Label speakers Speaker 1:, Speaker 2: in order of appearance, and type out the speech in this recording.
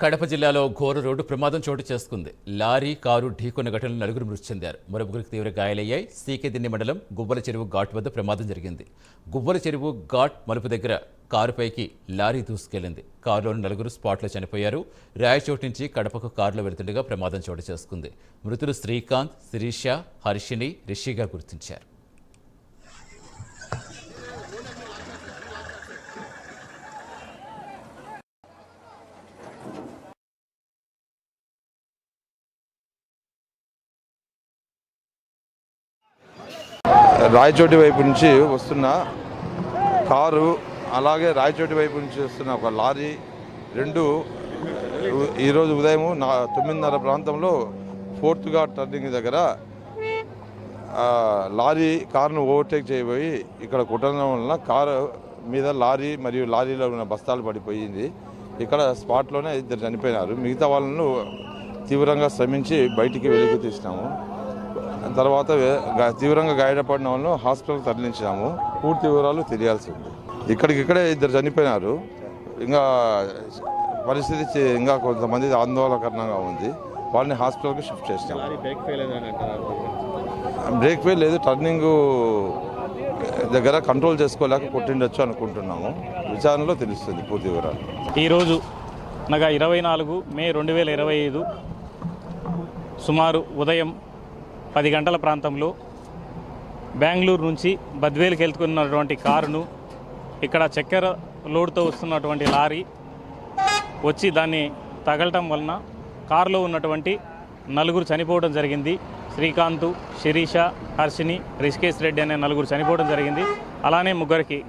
Speaker 1: కడప జిల్లాలో ఘోర రోడ్డు ప్రమాదం చోటు చేసుకుంది. లారీ కారు ఢీకొన్న ఘటనలో నలుగురు మృతి చెందారు. మరో ముగ్గురికి తీవ్ర గాయాలయ్యాయి. సీకేదిన్నె మండలం గువ్వల చెరువు ఘాట్ వద్ద ప్రమాదం జరిగింది. గువ్వల చెరువు ఘాట్ మలుపు దగ్గర కారుపైకి లారీ దూసుకెళ్లింది. కారులోని నలుగురు స్పాట్లో చనిపోయారు. రాయచోటు నుంచి కడపకు కారులో వెళ్తుండగా ప్రమాదం చోటు చేసుకుంది. మృతులు శ్రీకాంత్, శిరీష, హర్షిని, రిషిగా గుర్తించారు.
Speaker 2: రాయచోటి వైపు నుంచి వస్తున్న కారు, అలాగే రాయచోటి వైపు నుంచి వస్తున్న ఒక లారీ రెండు ఈరోజు ఉదయం 9:30 ప్రాంతంలో 4th ఘాట్ టర్నింగ్ దగ్గర లారీ కారును ఓవర్టేక్ చేయబోయి ఇక్కడ కుట్టడం వలన కారు మీద లారీ మరియు లారీలో ఉన్న బస్తాలు పడిపోయింది. ఇక్కడ స్పాట్లోనే 2 చనిపోయినారు. మిగతా వాళ్ళను తీవ్రంగా శ్రమించి బయటికి వెలికి తీసినాము. తర్వాత తీవ్రంగా గాయపడిన వాళ్ళను హాస్పిటల్కి తరలించినాము. పూర్తి వివరాలు తెలియాల్సి ఉంది. ఇక్కడికిక్కడే 2 చనిపోయినారు. ఇంకా పరిస్థితి ఇంకా కొంతమంది ఆందోళనకరంగా ఉంది. వాళ్ళని హాస్పిటల్కి షిఫ్ట్ చేసినాము. బ్రేక్ ఫెయిల్ లేదు, టర్నింగ్ దగ్గర కంట్రోల్ చేసుకోలేక కొట్టిండొచ్చు అనుకుంటున్నాము. విచారణలో తెలుస్తుంది పూర్తి వివరాలు.
Speaker 3: ఈరోజు అనగా 24 మే 2025 సుమారు ఉదయం 10 గంటల ప్రాంతంలో బెంగళూరు నుంచి బద్వేలుకి వెళ్తున్నటువంటి కారును ఇక్కడ చక్కెర లోడ్తో వస్తున్నటువంటి లారీ వచ్చి దాన్ని తగలటం వలన కారులో ఉన్నటువంటి 4 చనిపోవడం జరిగింది. శ్రీకాంత్, శిరీష, హర్షిని, రిషికేశ్ రెడ్డి అనే 4 చనిపోవడం జరిగింది. అలానే ముగ్గురికి